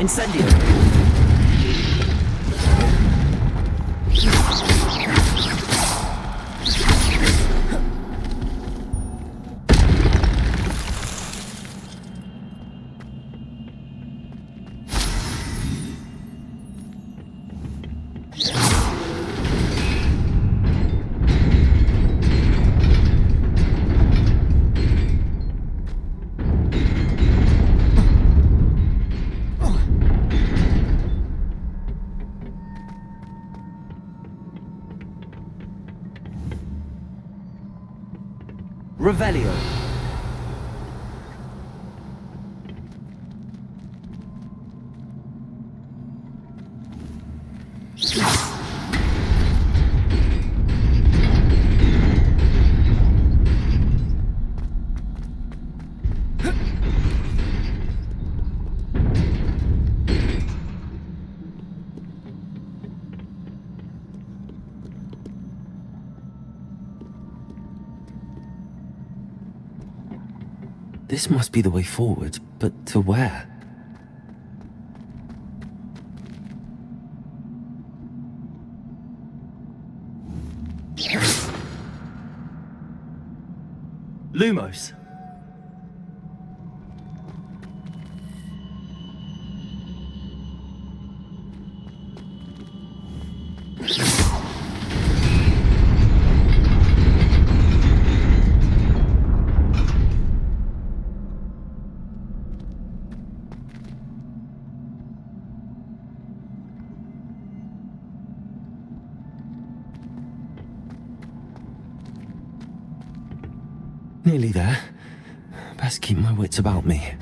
Incendio! Revelio. This must be the way forward, but to where? Lumos. Nearly there. Best keep my wits about me.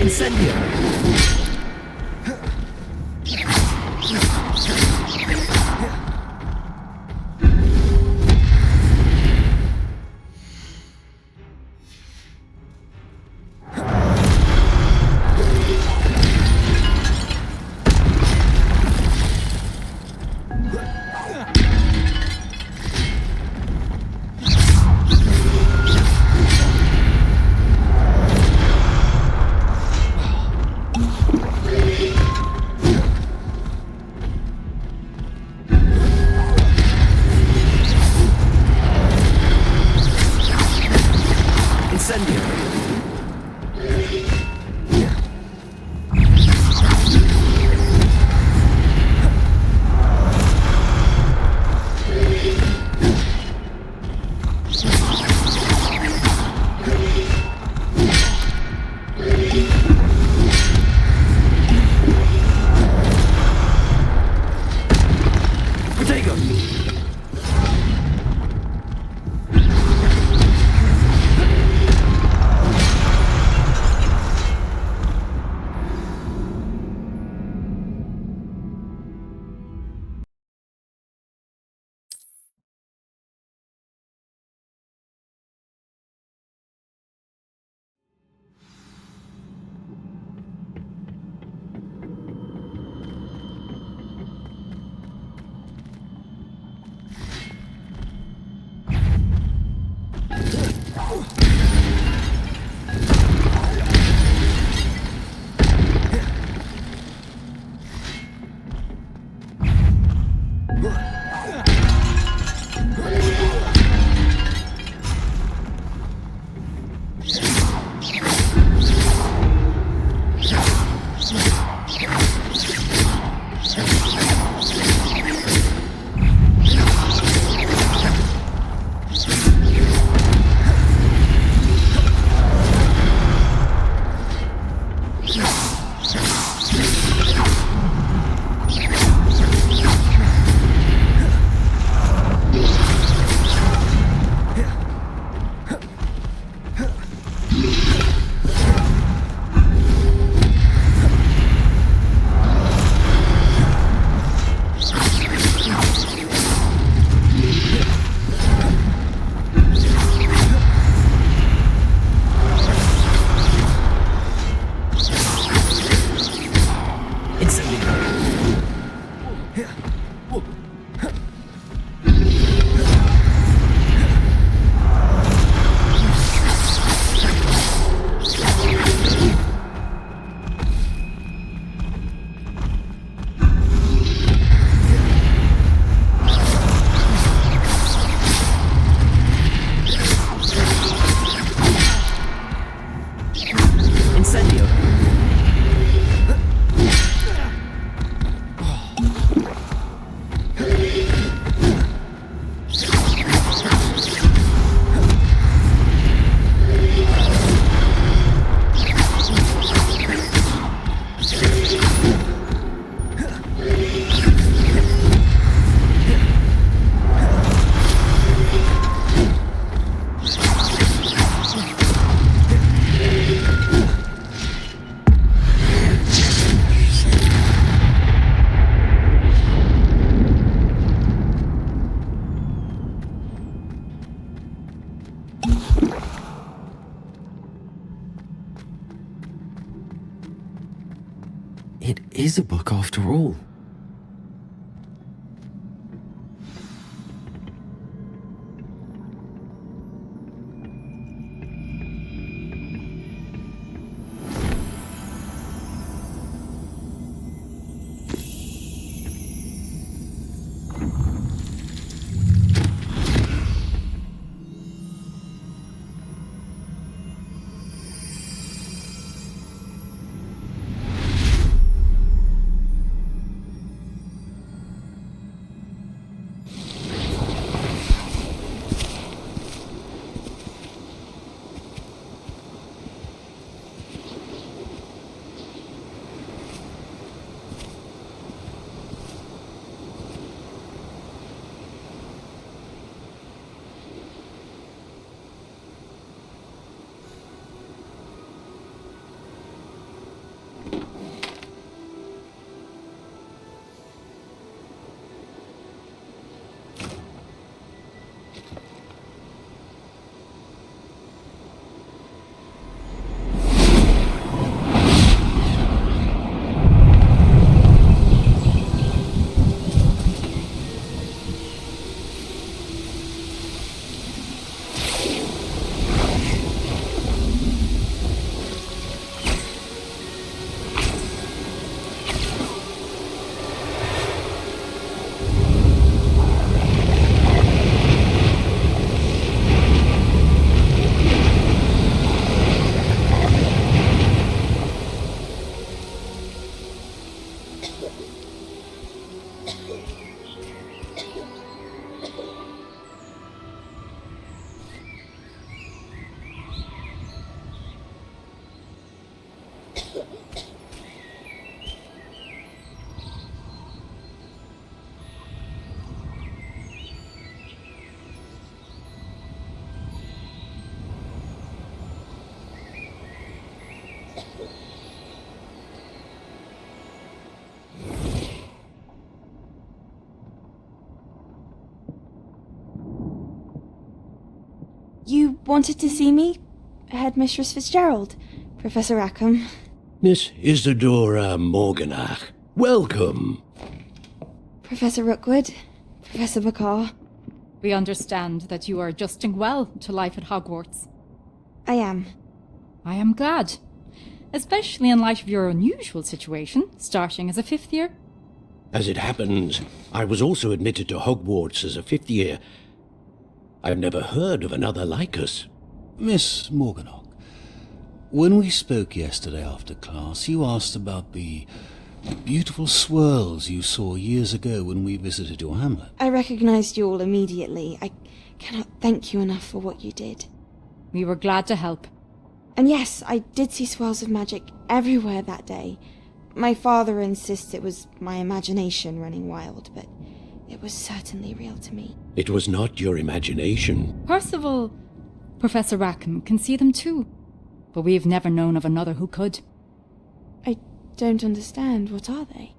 Incendio! It is a book after all. You wanted to see me? Headmistress Fitzgerald, Professor Rackham. Miss Isadora Morganach, welcome. Professor Rookwood, Professor Bakar. We understand that you are adjusting well to life at Hogwarts. I am. I am glad, especially in light of your unusual situation, starting as a fifth year. As it happens, I was also admitted to Hogwarts as a fifth year. I've never heard of another like us. Miss Morganach, when we spoke yesterday after class, you asked about the beautiful swirls you saw years ago when we visited your hamlet. I recognized you all immediately. I cannot thank you enough for what you did. We were glad to help. And yes, I did see swirls of magic everywhere that day. My father insists it was my imagination running wild, but it was certainly real to me. It was not your imagination. Percival, Professor Rackham can see them too, but we've never known of another who could. I don't understand. What are they?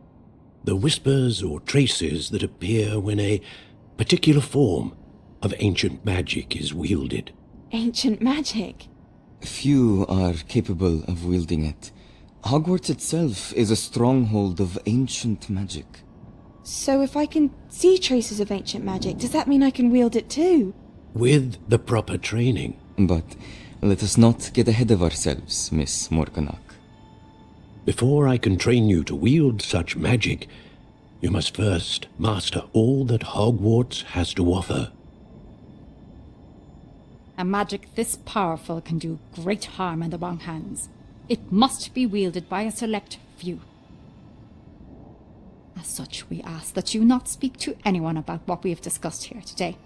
The whispers or traces that appear when a particular form of ancient magic is wielded. Ancient magic? Few are capable of wielding it. Hogwarts itself is a stronghold of ancient magic. So if I can see traces of ancient magic, does that mean I can wield it too? With the proper training. But let us not get ahead of ourselves, Miss Morganach. Before I can train you to wield such magic, you must first master all that Hogwarts has to offer. A magic this powerful can do great harm in the wrong hands. It must be wielded by a select few. As such, we ask that you not speak to anyone about what we have discussed here today.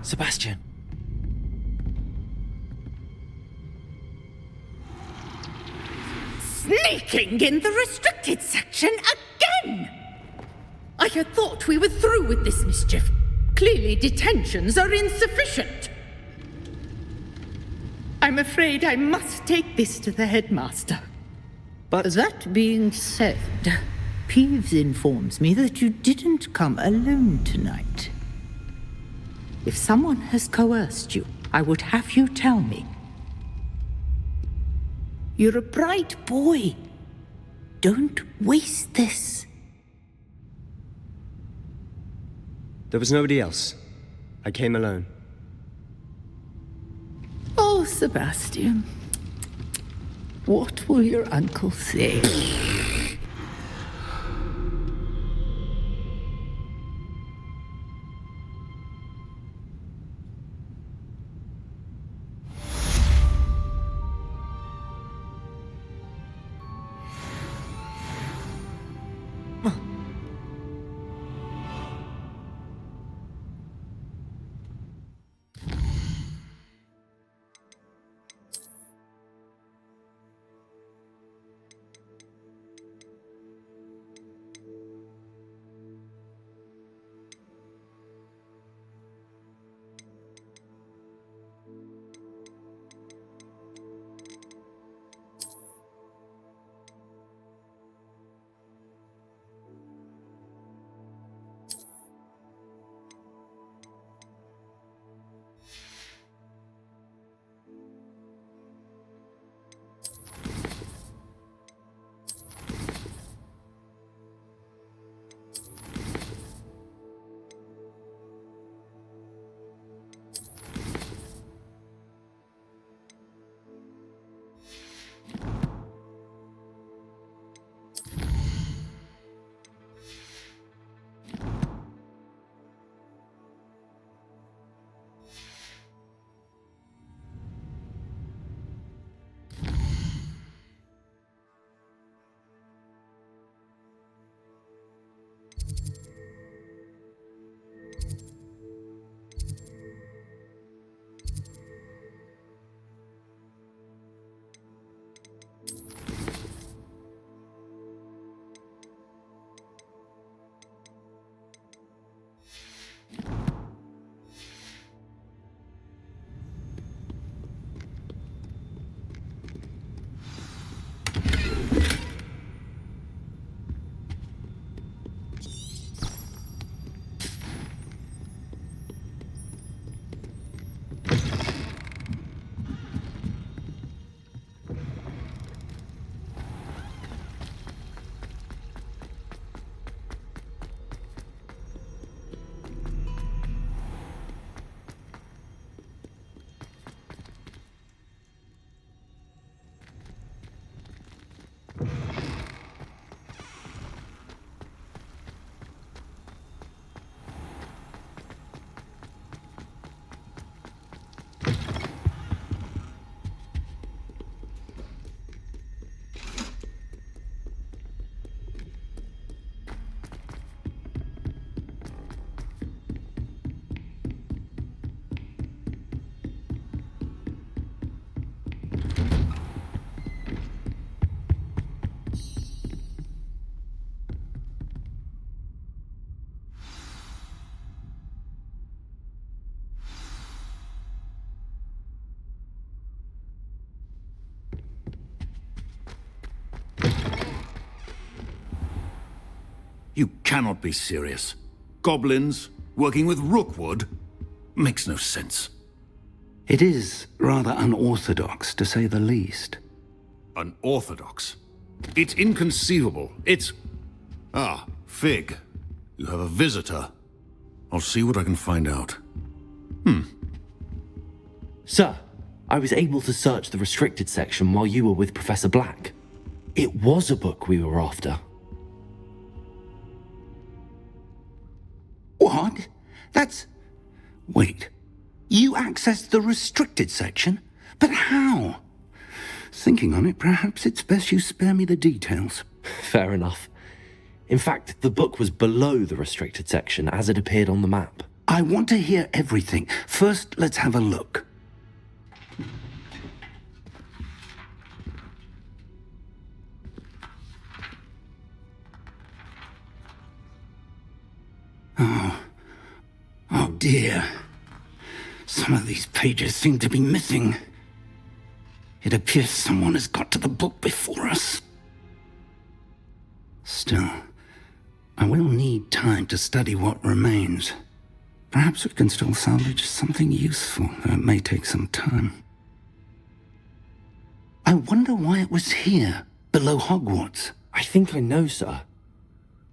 Sebastian. Sneaking in the restricted section again! I had thought we were through with this mischief. Clearly detentions are insufficient. I'm afraid I must take this to the headmaster. But that being said, Peeves informs me that you didn't come alone tonight. If someone has coerced you, I would have you tell me. You're a bright boy. Don't waste this. There was nobody else. I came alone. Oh, Sebastian. What will your uncle say? You cannot be serious. Goblins working with Rookwood? Makes no sense. It is rather unorthodox, to say the least. Unorthodox? It's inconceivable. It's... Ah, Fig. You have a visitor. I'll see what I can find out. Sir, I was able to search the restricted section while you were with Professor Black. It was a book we were after. What? That's... Wait. You accessed the restricted section? But how? Thinking on it, perhaps it's best you spare me the details. Fair enough. In fact, the book was below the restricted section as it appeared on the map. I want to hear everything. First, let's have a look. Oh dear. Some of these pages seem to be missing. It appears someone has got to the book before us. Still, I will need time to study what remains. Perhaps we can still salvage something useful, though it may take some time. I wonder why it was here, below Hogwarts. I think I know, sir.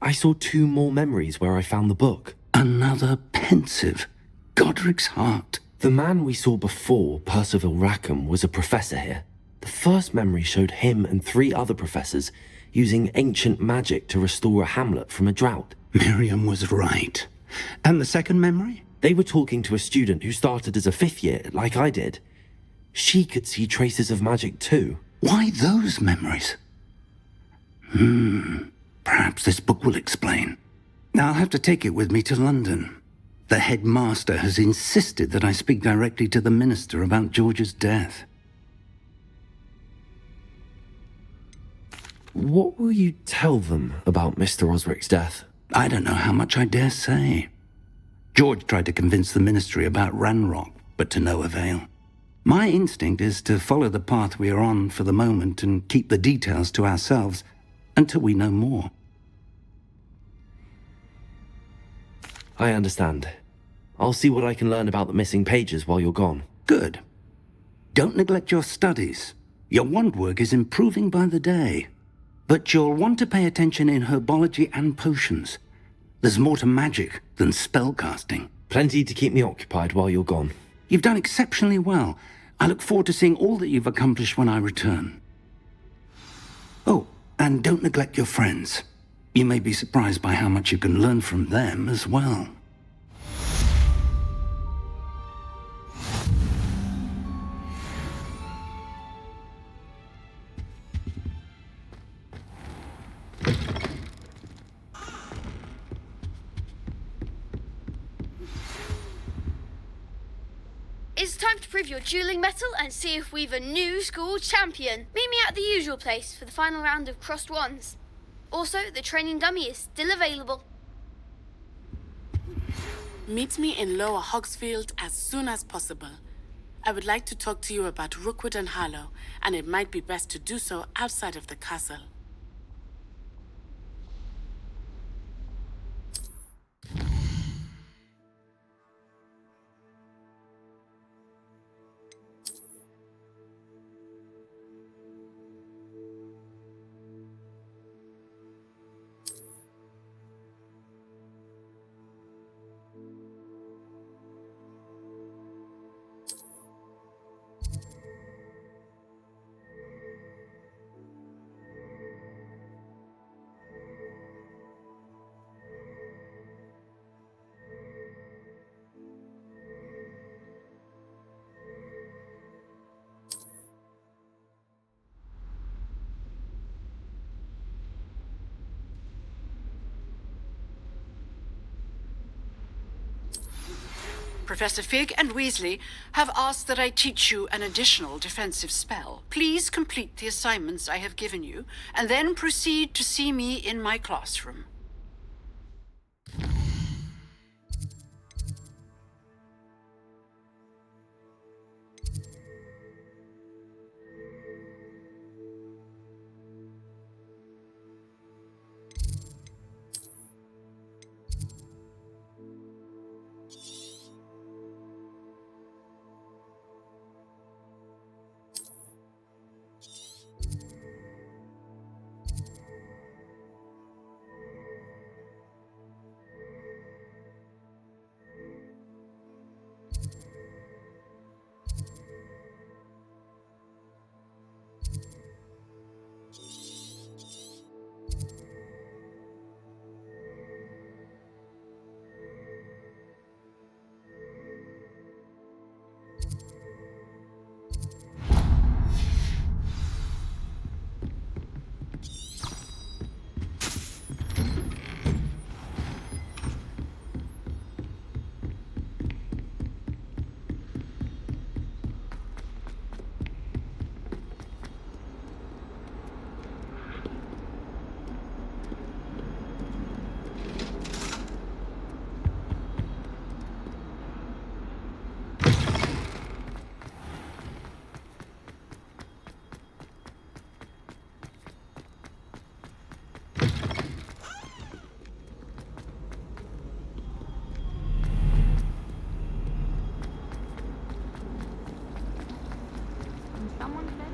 I saw 2 more memories where I found the book. Another pensive. Godric's heart. The man we saw before, Percival Rackham, was a professor here. The first memory showed him and 3 other professors using ancient magic to restore a hamlet from a drought. Miriam was right. And the second memory? They were talking to a student who started as a 5th year, like I did. She could see traces of magic too. Why those memories? Perhaps this book will explain. I'll have to take it with me to London. The headmaster has insisted that I speak directly to the minister about George's death. What will you tell them about Mr. Osric's death? I don't know how much I dare say. George tried to convince the ministry about Ranrock, but to no avail. My instinct is to follow the path we are on for the moment and keep the details to ourselves until we know more. I understand. I'll see what I can learn about the missing pages while you're gone. Good. Don't neglect your studies. Your wand work is improving by the day. But you'll want to pay attention in herbology and potions. There's more to magic than spellcasting. Plenty to keep me occupied while you're gone. You've done exceptionally well. I look forward to seeing all that you've accomplished when I return. Oh, and don't neglect your friends. You may be surprised by how much you can learn from them as well. It's time to prove your dueling mettle and see if we've a new school champion. Meet me at the usual place for the final round of crossed wands. Also, the training dummy is still available. Meet me in Lower Hogsfield as soon as possible. I would like to talk to you about Rookwood and Harlow, and it might be best to do so outside of the castle. Professor Fig and Weasley have asked that I teach you an additional defensive spell. Please complete the assignments I have given you, and then proceed to see me in my classroom. Someone's bed.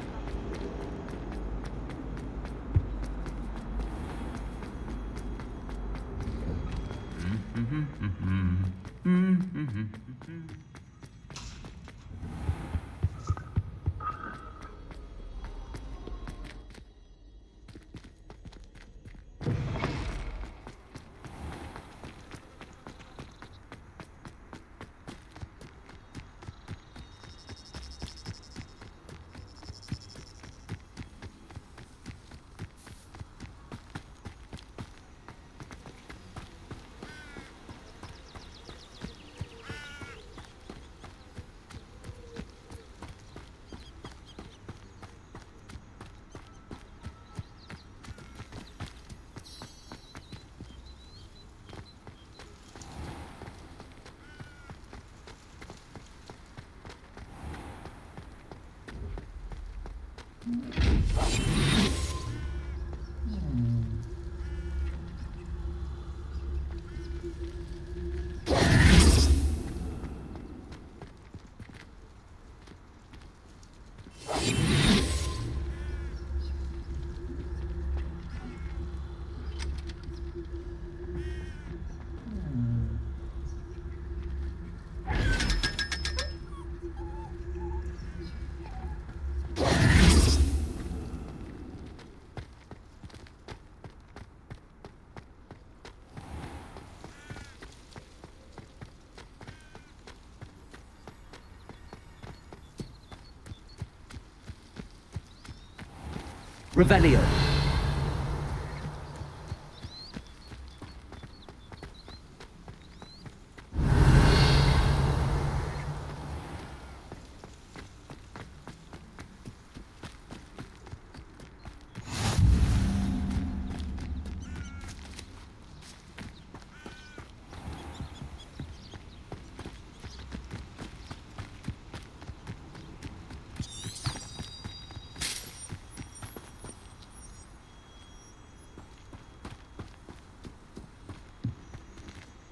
Revelio.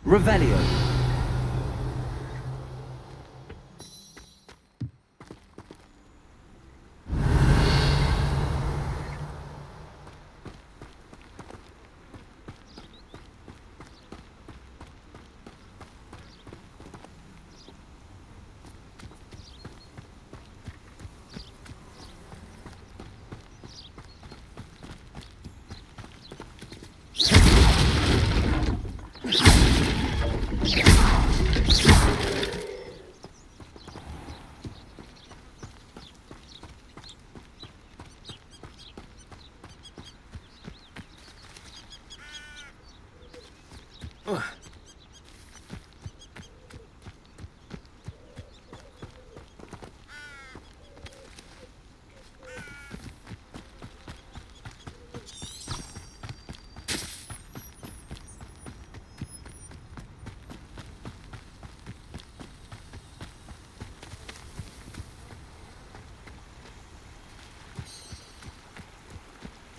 Revelio.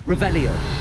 Revelio.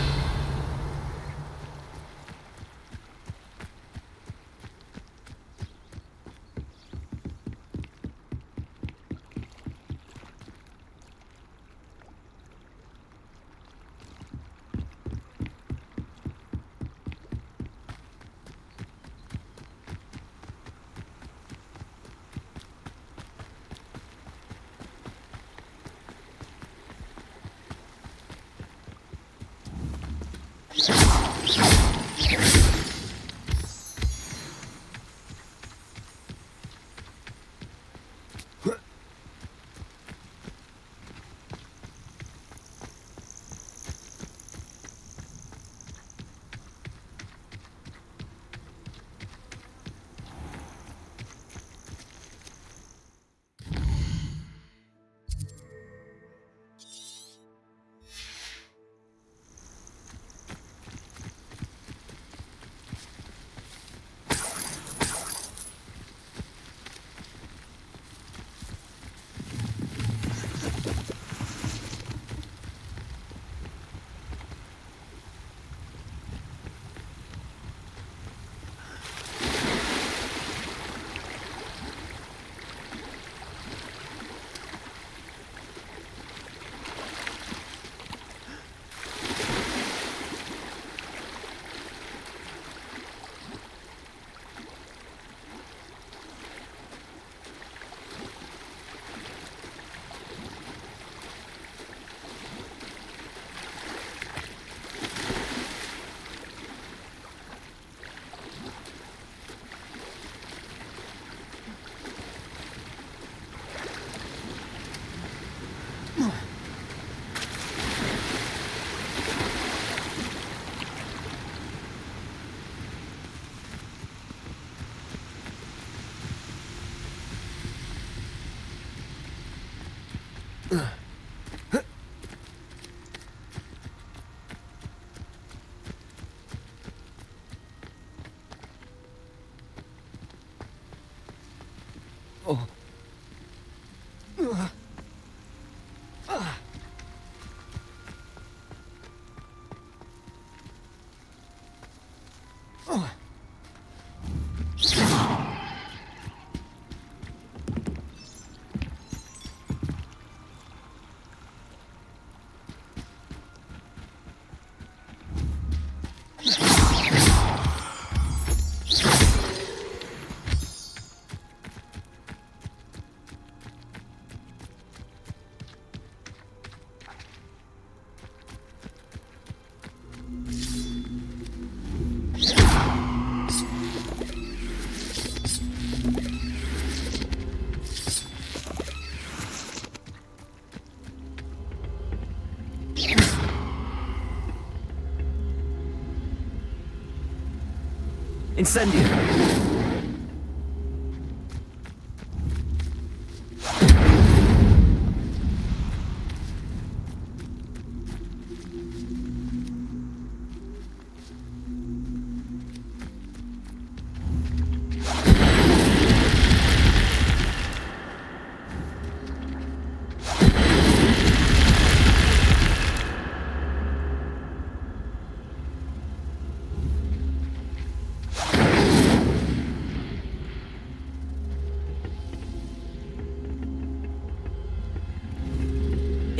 Incendio!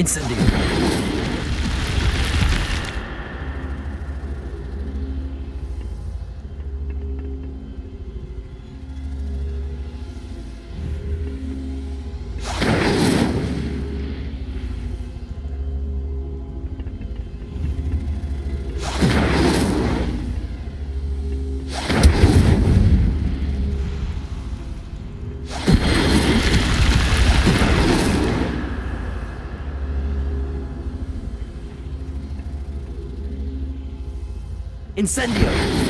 Incendio! Incendio!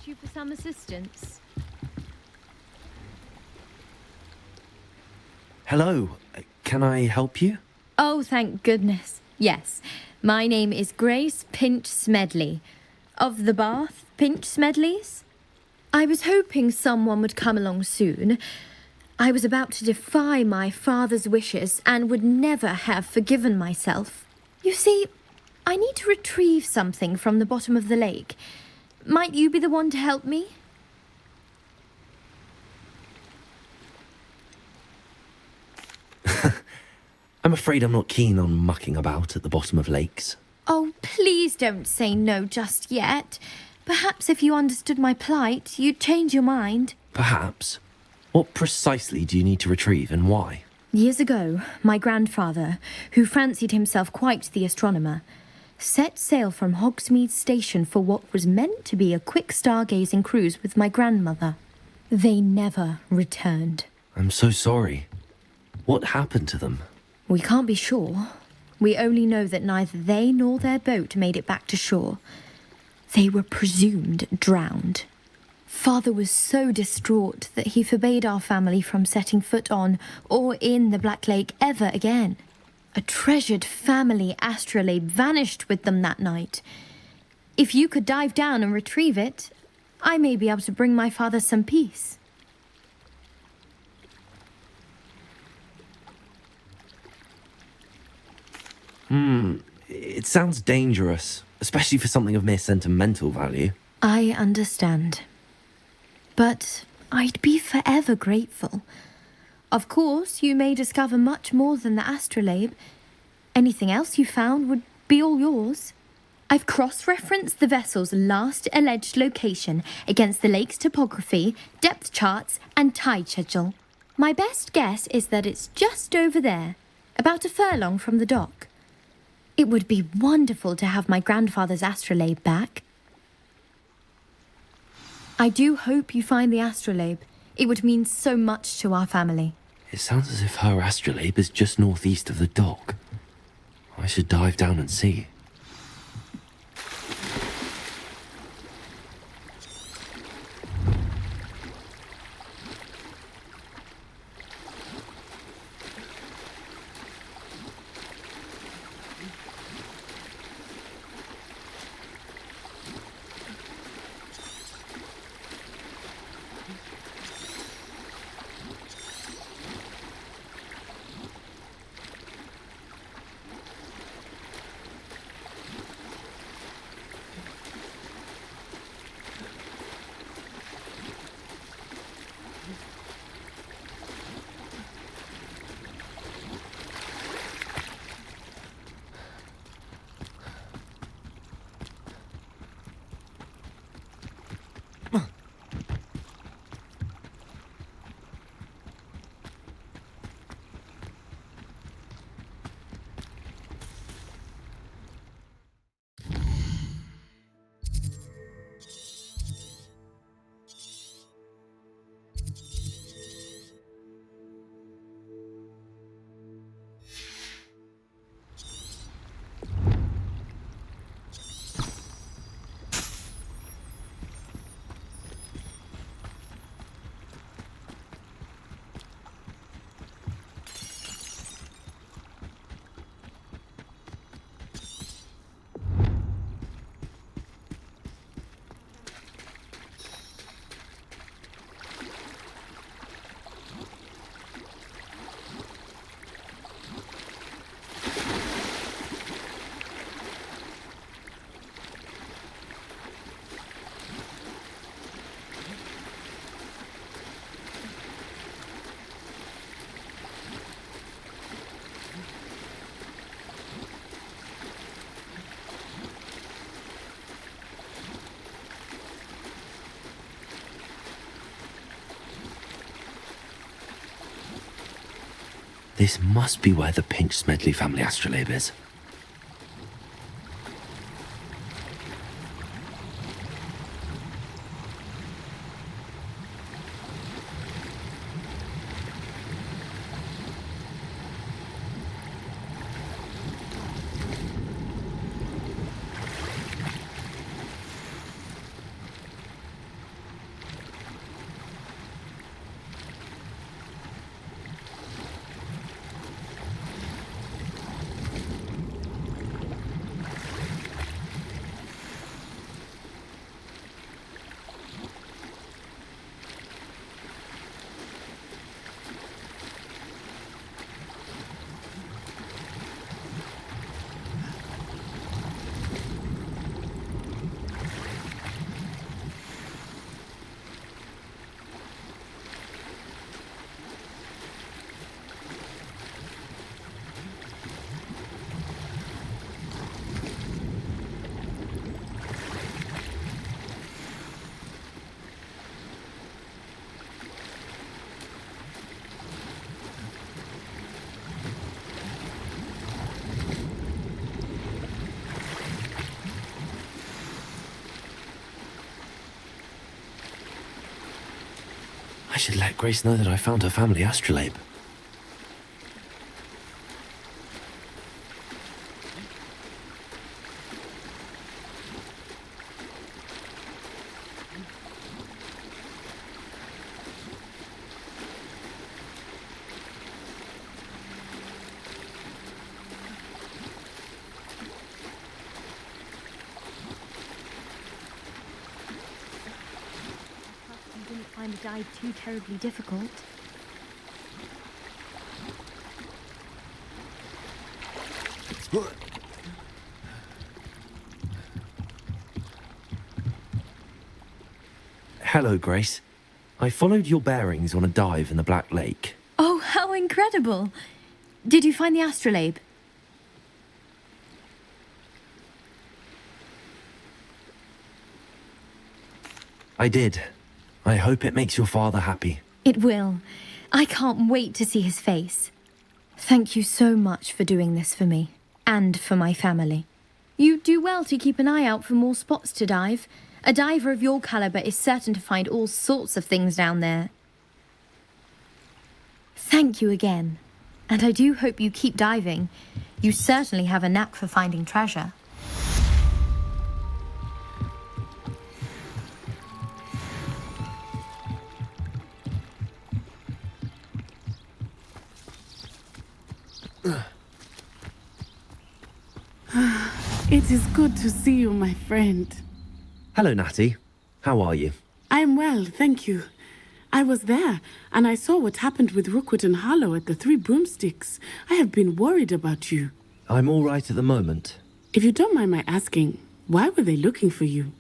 You for some assistance. Hello, can I help you? Oh, thank goodness. Yes, my name is Grace Pinch Smedley, of the Bath Pinch Smedleys. I was hoping someone would come along soon. I was about to defy my father's wishes and would never have forgiven myself. You see, I need to retrieve something from the bottom of the lake. Might you be the one to help me? I'm afraid I'm not keen on mucking about at the bottom of lakes. Oh, please don't say no just yet. Perhaps if you understood my plight, you'd change your mind. Perhaps. What precisely do you need to retrieve and why? Years ago, my grandfather, who fancied himself quite the astronomer, set sail from Hogsmeade Station for what was meant to be a quick stargazing cruise with my grandmother. They never returned. I'm so sorry. What happened to them? We can't be sure. We only know that neither they nor their boat made it back to shore. They were presumed drowned. Father was so distraught that he forbade our family from setting foot on or in the Black Lake ever again. A treasured family astrolabe vanished with them that night. If you could dive down and retrieve it, I may be able to bring my father some peace. It sounds dangerous, especially for something of mere sentimental value. I understand. But I'd be forever grateful. Of course, you may discover much more than the astrolabe. Anything else you found would be all yours. I've cross-referenced the vessel's last alleged location against the lake's topography, depth charts, and tide schedule. My best guess is that it's just over there, about a furlong from the dock. It would be wonderful to have my grandfather's astrolabe back. I do hope you find the astrolabe. It would mean so much to our family. It sounds as if her astrolabe is just northeast of the dock. I should dive down and see. This must be where the Pinch Smedley family astrolabe is. I should let Grace know that I found her family astrolabe. Find the dive too terribly difficult. Hello, Grace. I followed your bearings on a dive in the Black Lake. Oh, how incredible! Did you find the astrolabe? I did. I hope it makes your father happy. It will. I can't wait to see his face. Thank you so much for doing this for me, and for my family. You do well to keep an eye out for more spots to dive. A diver of your caliber is certain to find all sorts of things down there. Thank you again. And I do hope you keep diving. You certainly have a knack for finding treasure. It is good to see you, my friend. Hello, Natty. How are you? I am well, thank you. I was there, and I saw what happened with Rookwood and Harlow at the Three Broomsticks. I have been worried about you. I'm all right at the moment. If you don't mind my asking, why were they looking for you?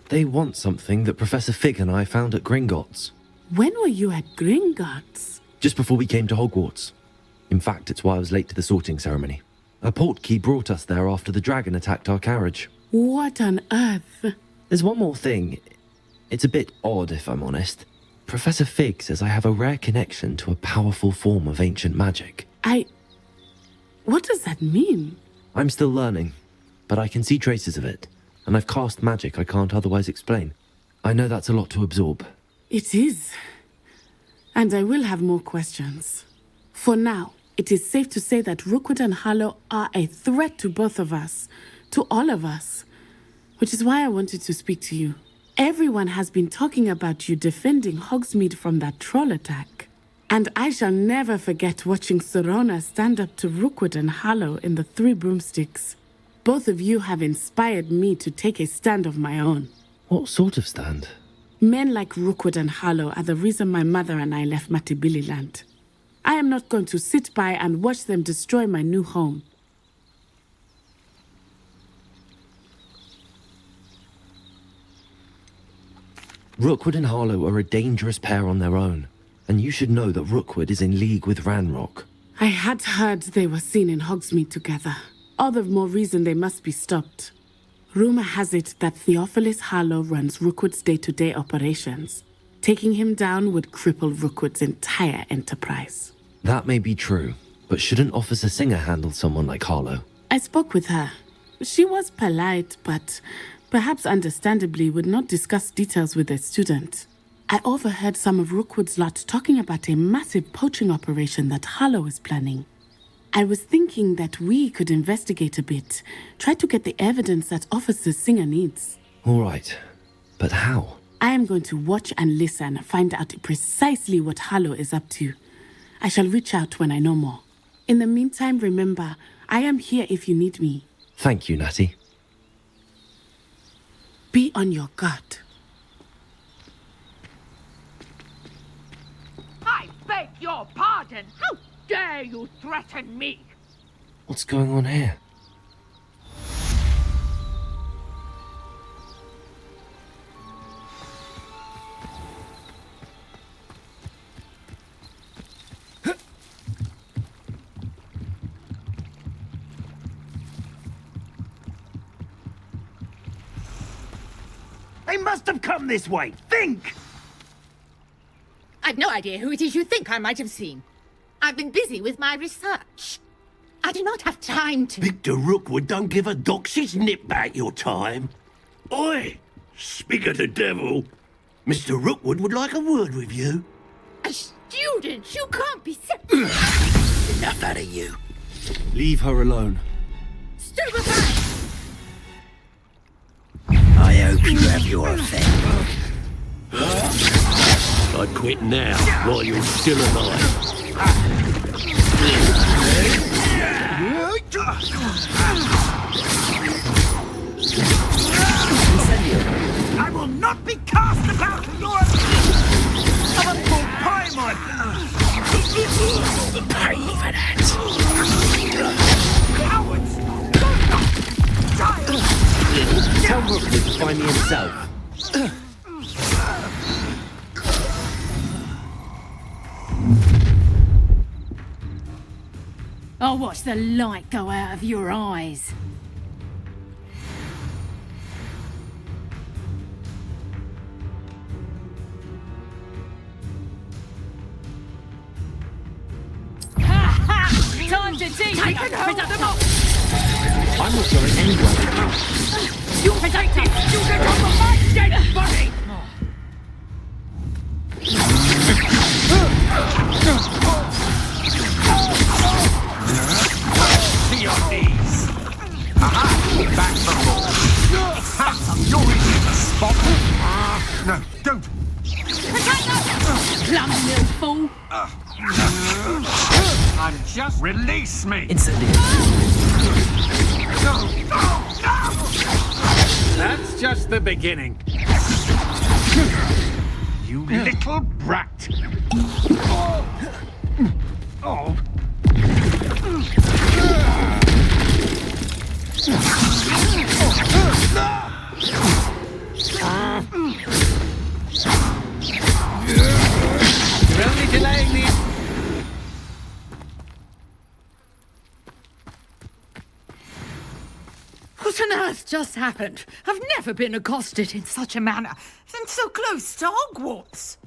They want something that Professor Fig and I found at Gringotts. When were you at Gringotts? Just before we came to Hogwarts. In fact, it's why I was late to the sorting ceremony. A portkey brought us there after the dragon attacked our carriage. What on earth? There's one more thing. It's a bit odd, if I'm honest. Professor Fig says I have a rare connection to a powerful form of ancient magic. What does that mean? I'm still learning, but I can see traces of it. And I've cast magic I can't otherwise explain. I know that's a lot to absorb. It is. And I will have more questions. For now, it is safe to say that Rookwood and Harlow are a threat to both of us, to all of us. Which is why I wanted to speak to you. Everyone has been talking about you defending Hogsmeade from that troll attack. And I shall never forget watching Sorona stand up to Rookwood and Harlow in the Three Broomsticks. Both of you have inspired me to take a stand of my own. What sort of stand? Men like Rookwood and Harlow are the reason my mother and I left Matabeleland. I am not going to sit by and watch them destroy my new home. Rookwood and Harlow are a dangerous pair on their own, and you should know that Rookwood is in league with Ranrock. I had heard they were seen in Hogsmeade together. All the more reason they must be stopped. Rumor has it that Theophilus Harlow runs Rookwood's day-to-day operations. Taking him down would cripple Rookwood's entire enterprise. That may be true, but shouldn't Officer Singer handle someone like Harlow? I spoke with her. She was polite, but perhaps understandably would not discuss details with a student. I overheard some of Rookwood's lot talking about a massive poaching operation that Harlow is planning. I was thinking that we could investigate a bit, try to get the evidence that Officer Singer needs. All right, but how? I am going to watch and listen, find out precisely what Harlow is up to. I shall reach out when I know more. In the meantime, remember, I am here if you need me. Thank you, Natty. Be on your guard. I beg your pardon. How dare you threaten me? What's going on here? They must have come this way. Think! I've no idea who it is you think I might have seen. I've been busy with my research. I do not have time to... Victor Rookwood don't give a doxy's nip back your time. Oi! Speak of the devil. Mr. Rookwood would like a word with you. A student? You can't be... Enough out of you. Leave her alone. Stupefy! I hope you have your effect. I'd quit now, while you're still alive. I will not be cast about in your I'm a full pie, my... Pay for that. Cowards! Tell Rookwood to find me himself. I'll watch the light go out of your eyes. Time to teach you! I'm not going anywhere. You protect it! You get off of my dead body! To your knees. Aha! Back the ball. Handsome, you're easy to spot. No, don't. Plum mill fool! And just release me. Incendio. That's just the beginning. You little brat. Oh. You're only delaying me. What on earth just happened? I've never been accosted in such a manner, and so close to Hogwarts.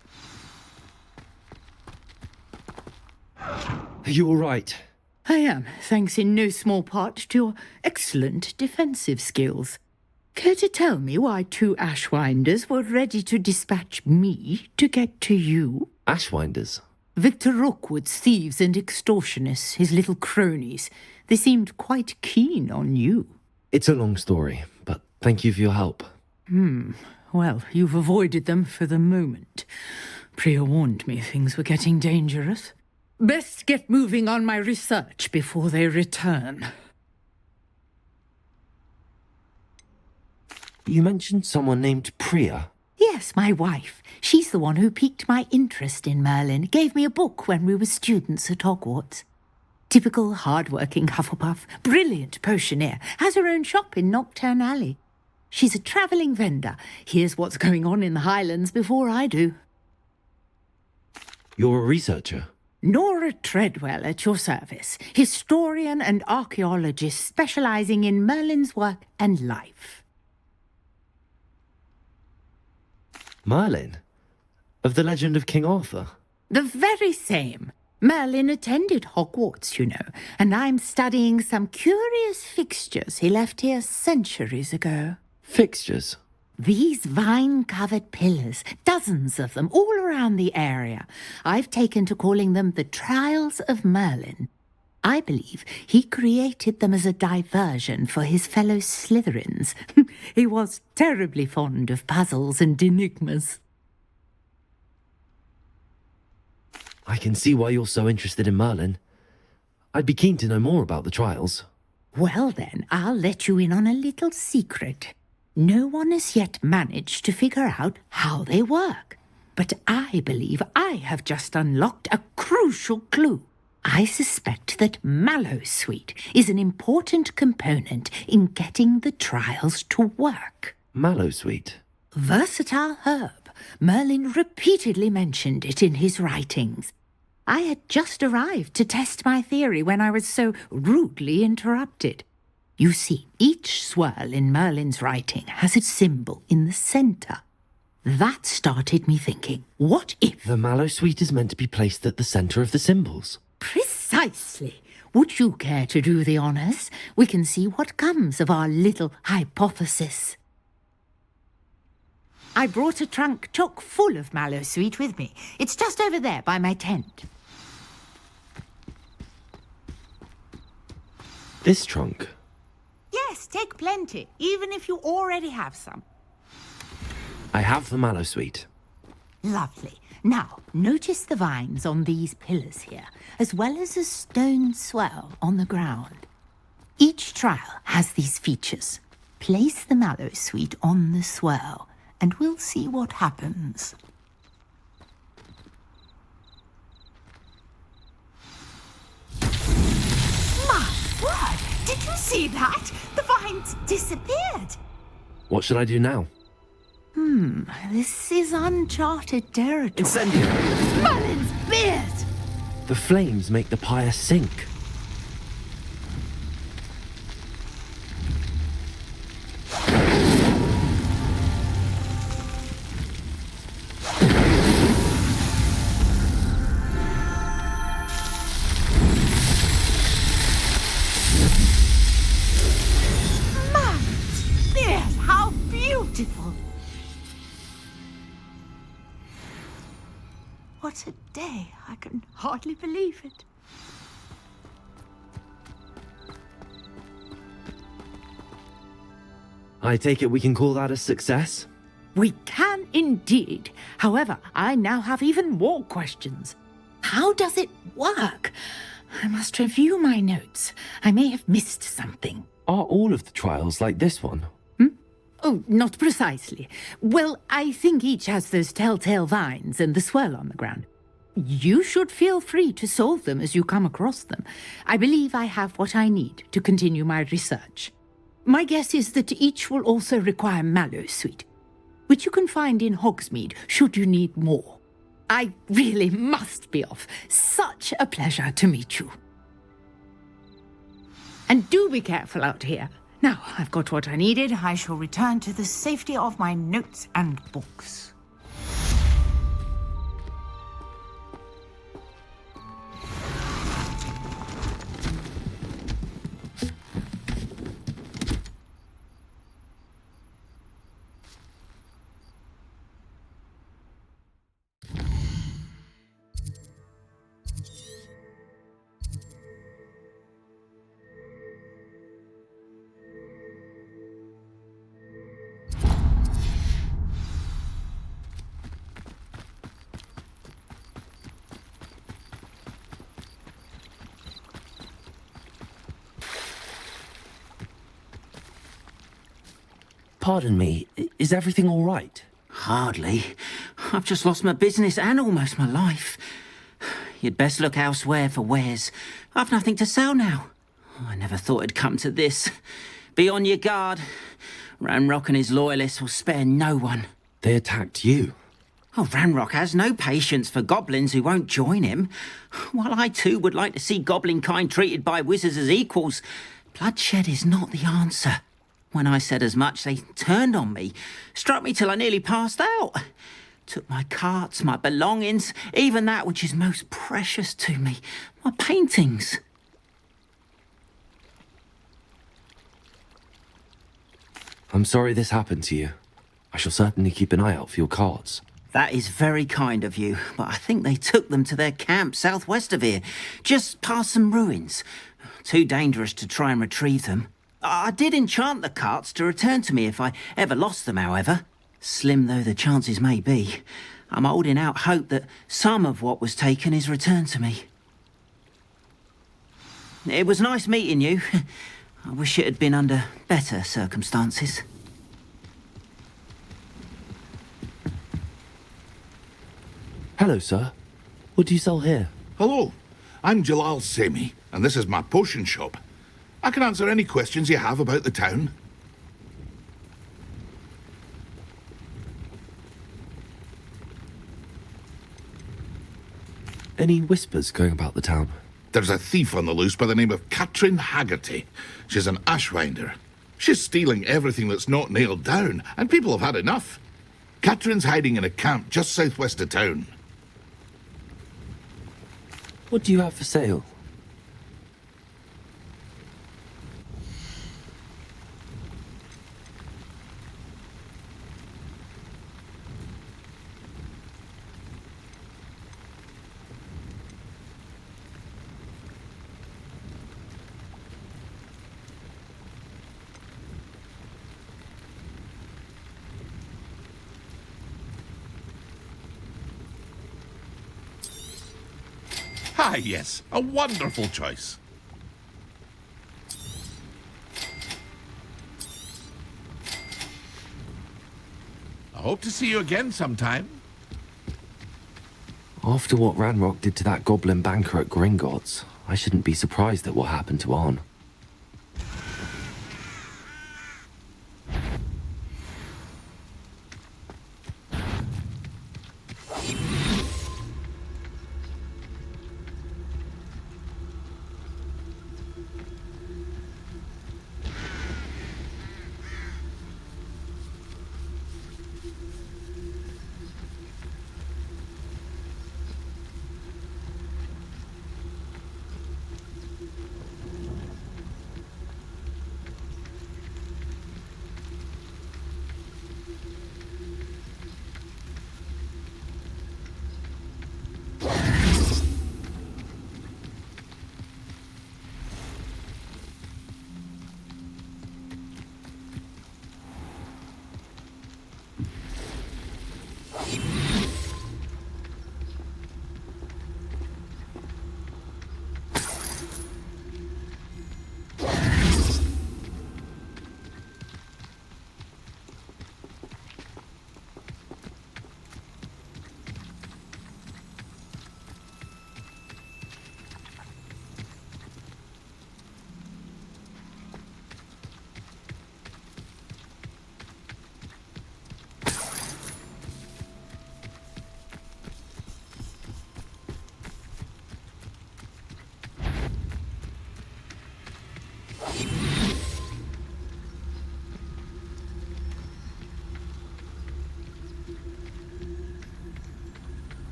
Are you all right? I am, thanks in no small part to your excellent defensive skills. Care to tell me why two Ashwinders were ready to dispatch me to get to you? Ashwinders? Victor Rookwood's thieves and extortionists, his little cronies. They seemed quite keen on you. It's a long story, but thank you for your help. Well, you've avoided them for the moment. Priya warned me things were getting dangerous. Best get moving on my research before they return. You mentioned someone named Priya. Yes, my wife. She's the one who piqued my interest in Merlin. Gave me a book when we were students at Hogwarts. Typical hard-working Hufflepuff, brilliant potioneer, has her own shop in Knockturn Alley. She's a travelling vendor. Hears what's going on in the Highlands before I do. You're a researcher? Nora Treadwell at your service, historian and archaeologist specializing in Merlin's work and life. Merlin? Of the legend of King Arthur? The very same. Merlin attended Hogwarts, you know, and I'm studying some curious fixtures he left here centuries ago. Fixtures? These vine-covered pillars, dozens of them, all around the area. I've taken to calling them the Trials of Merlin. I believe he created them as a diversion for his fellow Slytherins. He was terribly fond of puzzles and enigmas. I can see why you're so interested in Merlin. I'd be keen to know more about the trials. Well then, I'll let you in on a little secret. No one has yet managed to figure out how they work. But I believe I have just unlocked a crucial clue. I suspect that Mallowsweet is an important component in getting the trials to work. Mallowsweet? Versatile herb. Merlin repeatedly mentioned it in his writings. I had just arrived to test my theory when I was so rudely interrupted. You see, each swirl in Merlin's writing has its symbol in the centre. That started me thinking, what if... The Mallowsweet is meant to be placed at the centre of the symbols. Precisely. Would you care to do the honours? We can see what comes of our little hypothesis. I brought a trunk chock full of Mallowsweet with me. It's just over there by my tent. This trunk? Yes, take plenty, even if you already have some. I have the Mallowsweet. Lovely. Now, notice the vines on these pillars here, as well as a stone swell on the ground. Each trial has these features. Place the Mallowsweet on the swell, and we'll see what happens. My word! Did you see that? The vines disappeared. What should I do now? This is uncharted territory. Incendio! Merlin's beard! The flames make the pyre sink. Merlin's beard! How beautiful! What a day. I can hardly believe it. I take it we can call that a success? We can indeed. However, I now have even more questions. How does it work? I must review my notes. I may have missed something. Are all of the trials like this one? Oh, not precisely. Well, I think each has those telltale vines and the swirl on the ground. You should feel free to solve them as you come across them. I believe I have what I need to continue my research. My guess is that each will also require Mallowsweet, which you can find in Hogsmeade should you need more. I really must be off. Such a pleasure to meet you. And do be careful out here. Now, I've got what I needed. I shall return to the safety of my notes and books. Pardon me, is everything all right? Hardly. I've just lost my business and almost my life. You'd best look elsewhere for wares. I've nothing to sell now. I never thought it'd come to this. Be on your guard. Ranrock and his loyalists will spare no one. They attacked you? Oh, Ranrock has no patience for goblins who won't join him. While I too would like to see goblin kind treated by wizards as equals, bloodshed is not the answer. When I said as much, they turned on me, struck me till I nearly passed out. Took my carts, my belongings, even that which is most precious to me, my paintings. I'm sorry this happened to you. I shall certainly keep an eye out for your carts. That is very kind of you, but I think they took them to their camp southwest of here, just past some ruins. Too dangerous to try and retrieve them. I did enchant the carts to return to me if I ever lost them, however. Slim though the chances may be, I'm holding out hope that some of what was taken is returned to me. It was nice meeting you. I wish it had been under better circumstances. Hello, sir. What do you sell here? Hello, I'm Jalal Semi, and this is my potion shop. I can answer any questions you have about the town. Any whispers going about the town? There's a thief on the loose by the name of Katrin Haggerty. She's an ashwinder. She's stealing everything that's not nailed down, and people have had enough. Katrin's hiding in a camp just southwest of town. What do you have for sale? Ah, yes, a wonderful choice. I hope to see you again sometime. After what Ranrock did to that goblin banker at Gringotts, I shouldn't be surprised at what happened to Arn.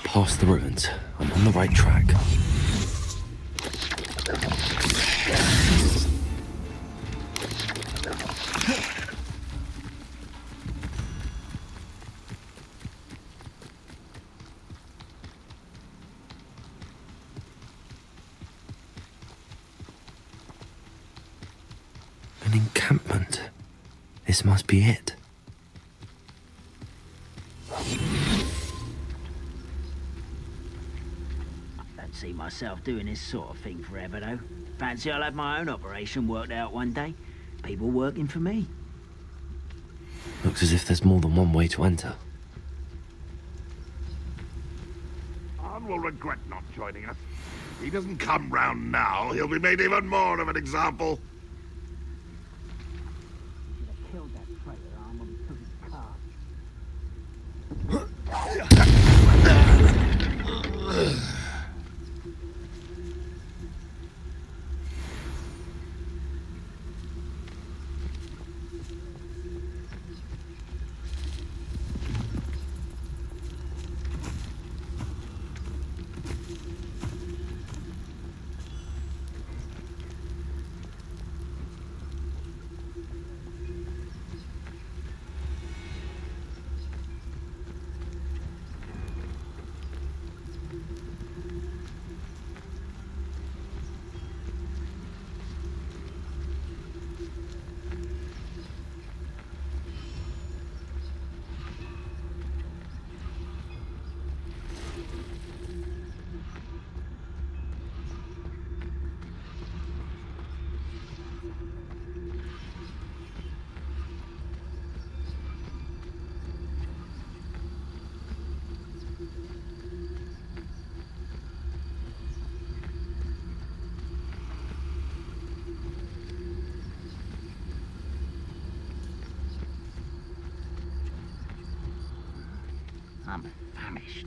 Past the ruins. I'm on the right track. An encampment. This must be it. See myself doing this sort of thing forever, though. Fancy I'll have my own operation worked out one day. People working for me. Looks as if there's more than one way to enter. Arn will regret not joining us. If he doesn't come round now, he'll be made even more of an example. I'm famished.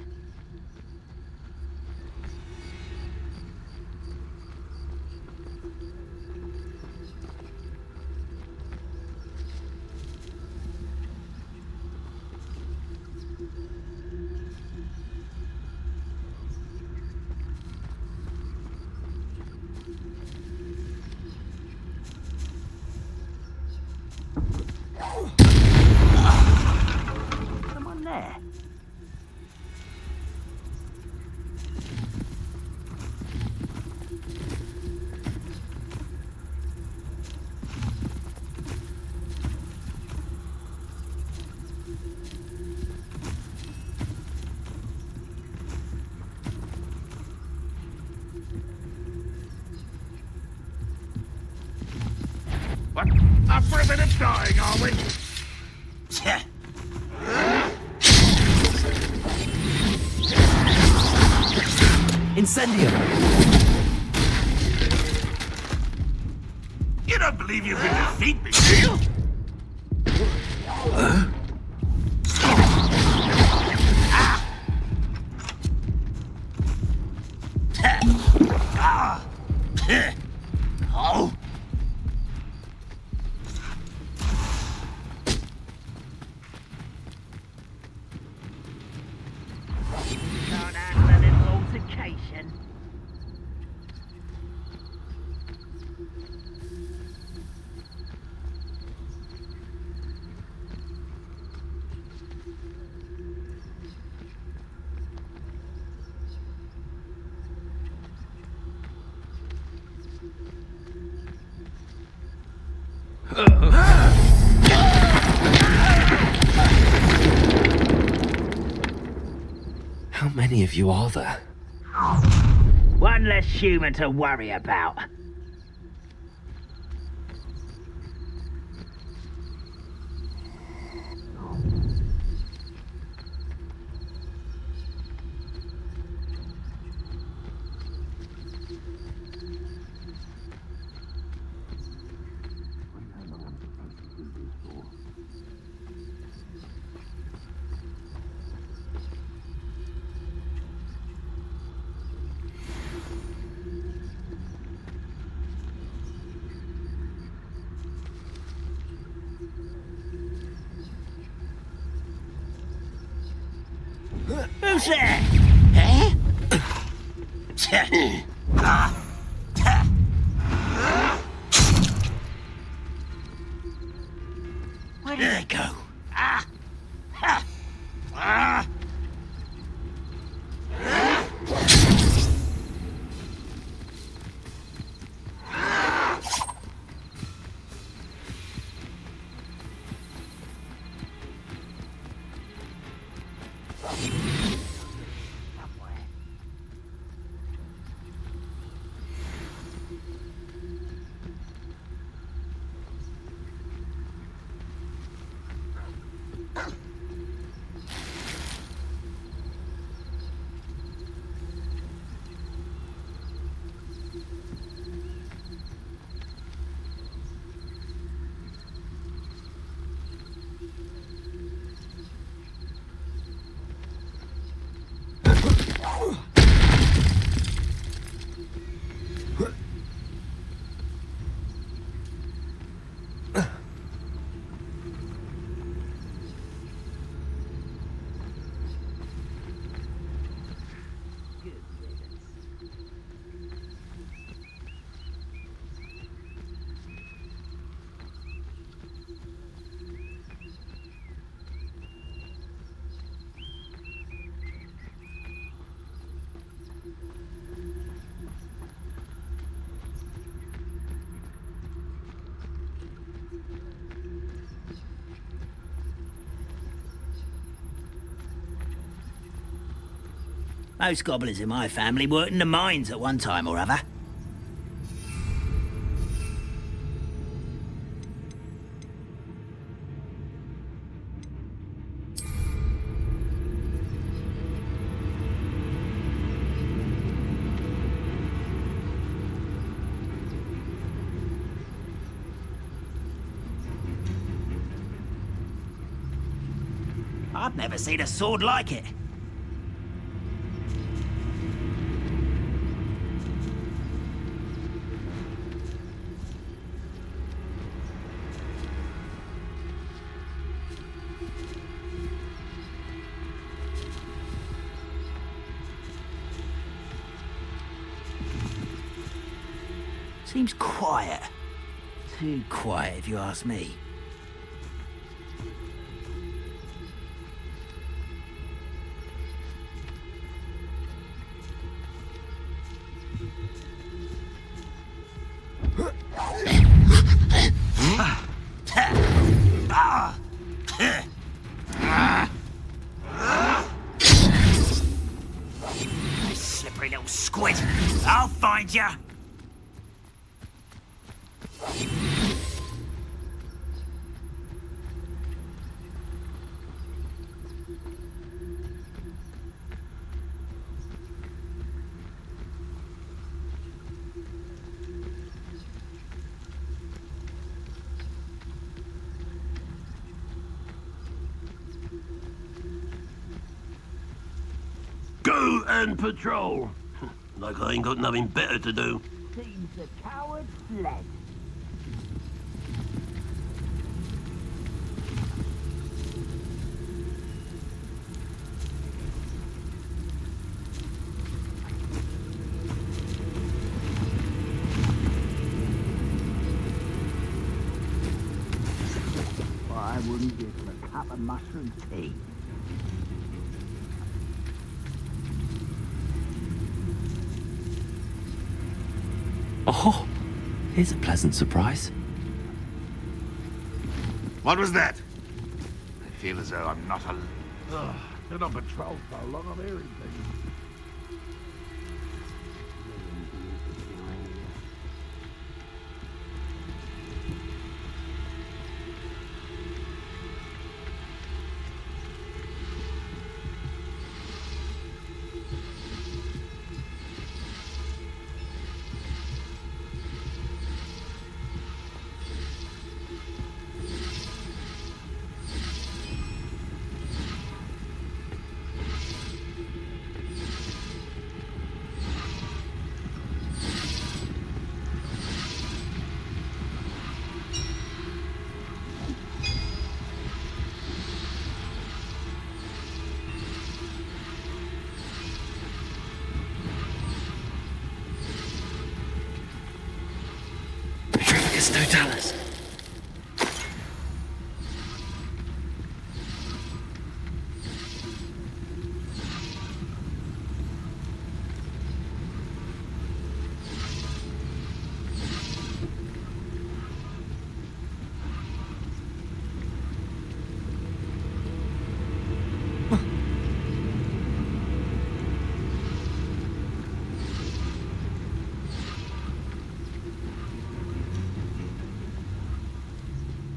Someone there. What? Afraid of dying, are we? Incendio! You don't believe you can defeat me, do you? Oh! Can't handle a little altercation. How many of you are there? One less human to worry about. Who's there? Eh? Where did they go? Most goblins in my family worked in the mines at one time or other. I've never seen a sword like it. Seems quiet. Too quiet, if you ask me. Slippery little squid. I'll find ya. Go and patrol. Like I ain't got nothing better to do. Seems the coward fled. I wouldn't give him a cup of mushroom tea. Oh, here's a pleasant surprise. What was that? I feel as though I'm not alone. Been on patrol so long, I'm hearing things. Totalis.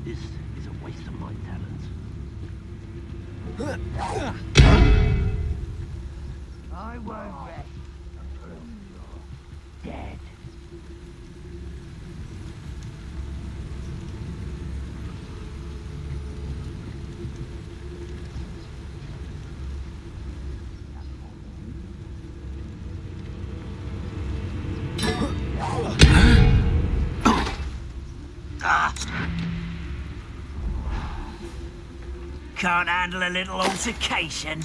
This is a waste of my talents. I won't rest until you're dead. Can't handle a little altercation.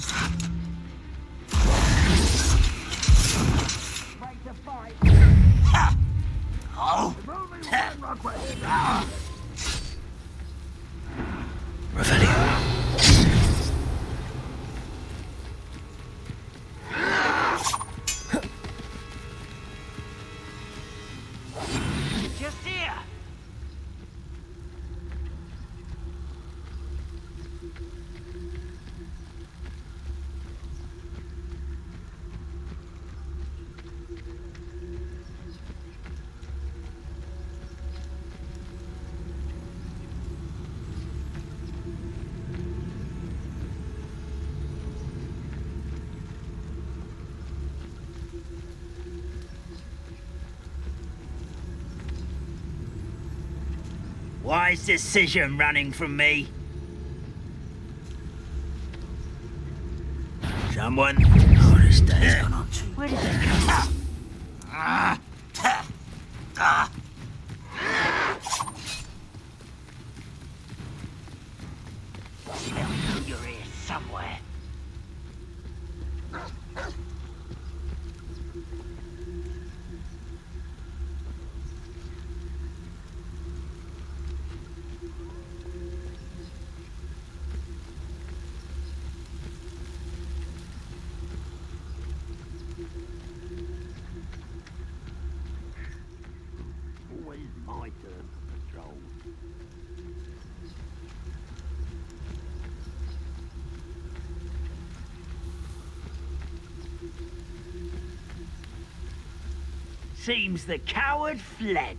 Oh! Just here. Wise decision running from me. Someone? Oh, this day's gone on too. Where did they come from? They'll know you're here somewhere. Always my turn for patrol. Seems the coward fled.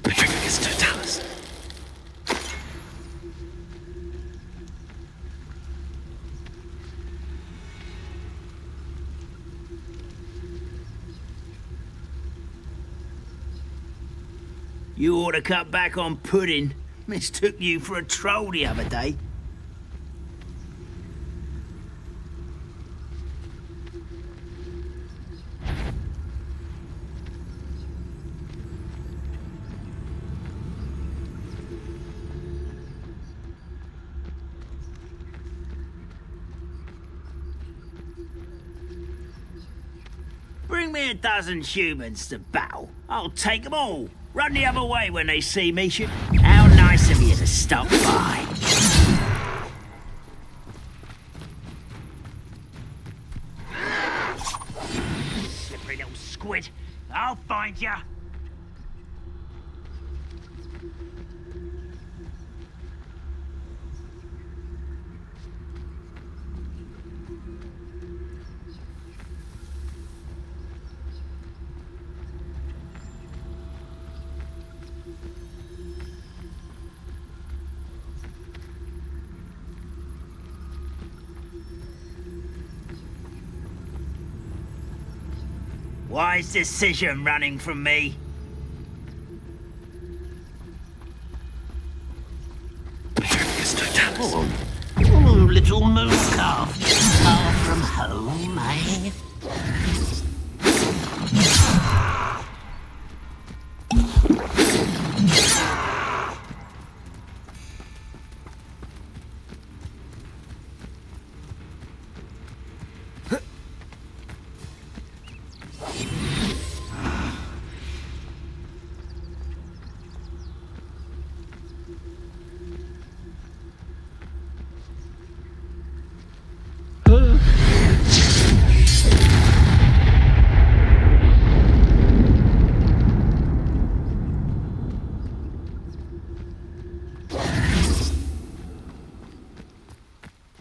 Petrificus totalis. You ought to cut back on pudding. Mistook you for a troll the other day. Bring me a dozen humans to battle. I'll take them all. Run the other way when they see me. How nice of you to stop by. Slippery little squid. I'll find ya. Wise decision running from me. Oh, little moon calf. Far from home, eh?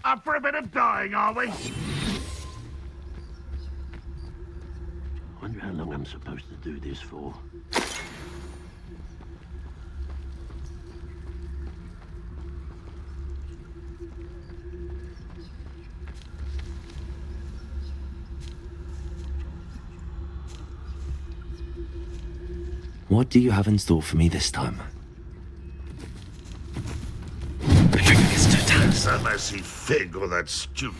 Up for a bit of dying, are we? Wonder how long I'm supposed to do this for. What do you have in store for me this time? Unless I see Fig or that student,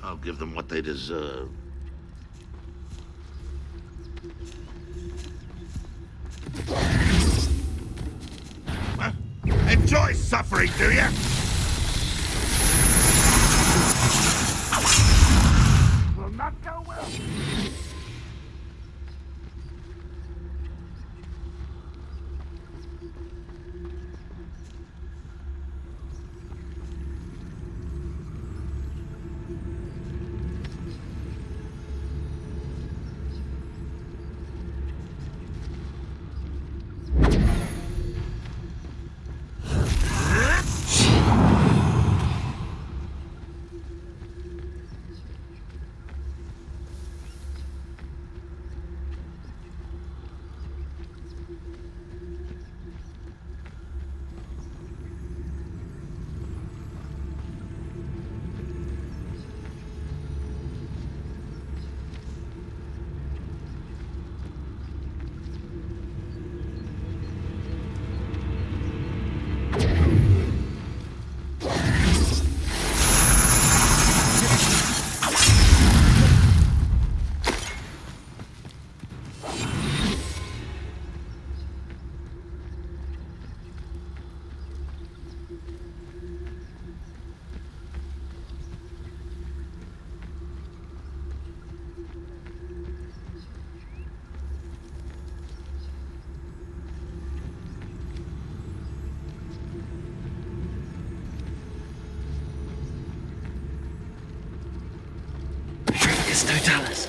I'll give them what they deserve. Well, enjoy suffering, do you? Will not go well. Tell us.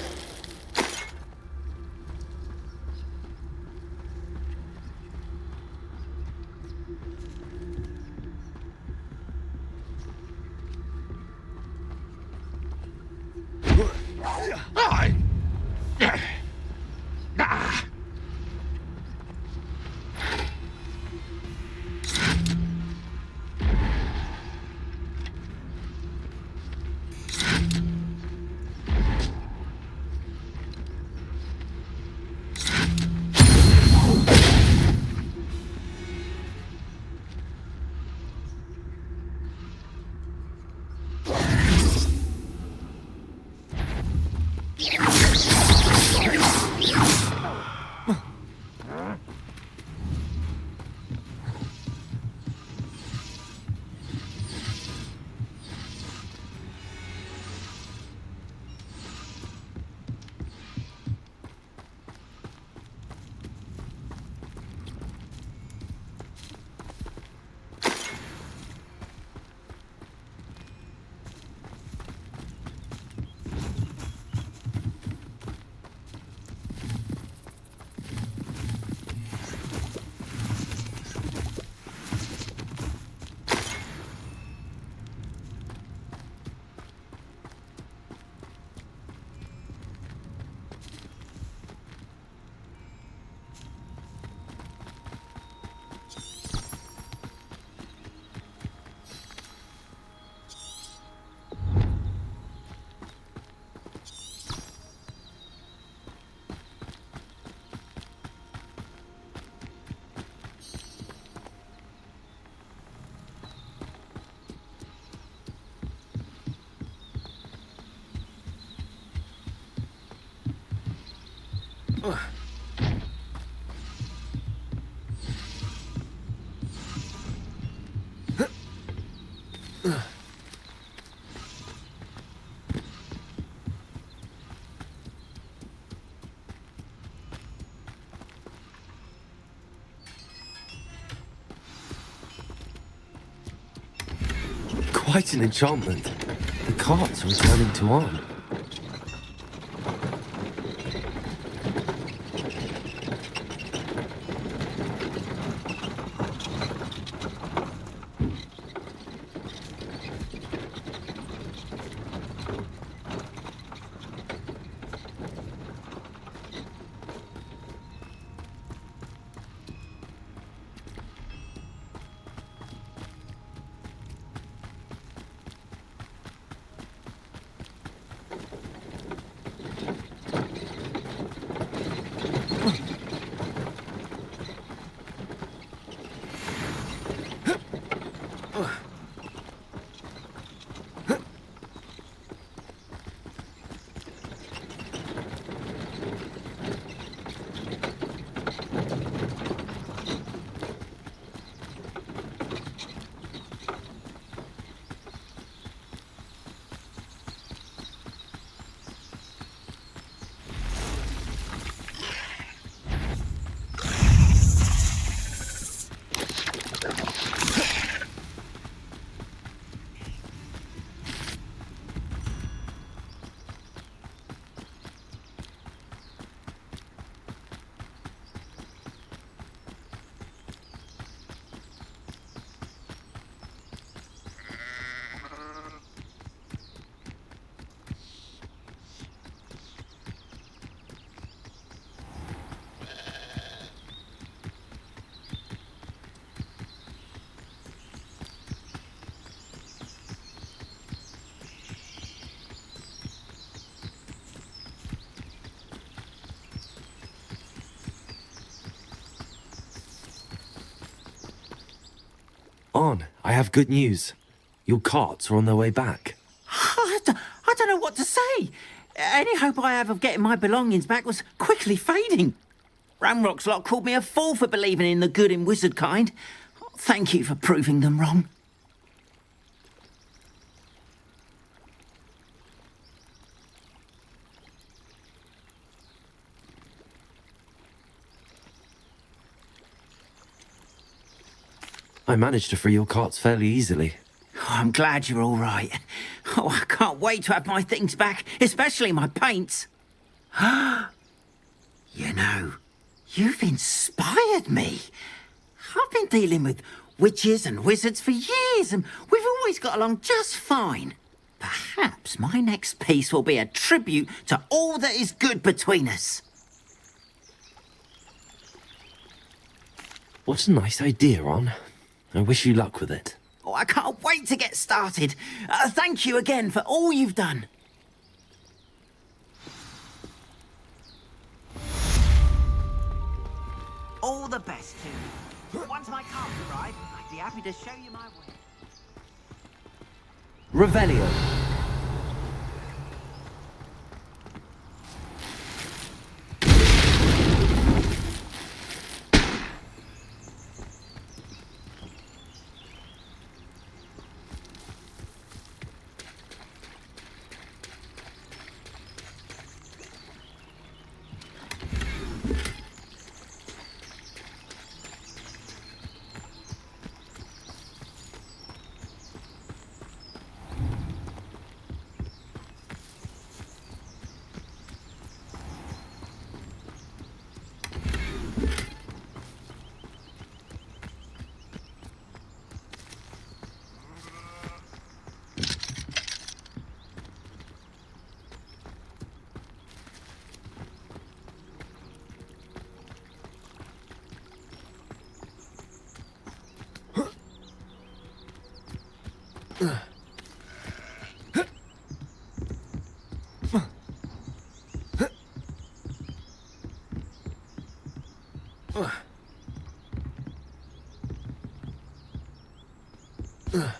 Quite an enchantment. The carts are returning to Arn. Arn, I have good news. Your carts are on their way back. I don't know what to say. Any hope I have of getting my belongings back was quickly fading. Ranrock's lot called me a fool for believing in the good in wizard kind. Thank you for proving them wrong. I managed to free your carts fairly easily. I'm glad you're all right. Oh, I can't wait to have my things back, especially my paints. You know, you've inspired me. I've been dealing with witches and wizards for years, and we've always got along just fine. Perhaps my next piece will be a tribute to all that is good between us. What a nice idea, Ron. I wish you luck with it. Oh, I can't wait to get started. Thank you again for all you've done. All the best to you. Once my car's arrived, I'd be happy to show you my way. Revelio. Ugh.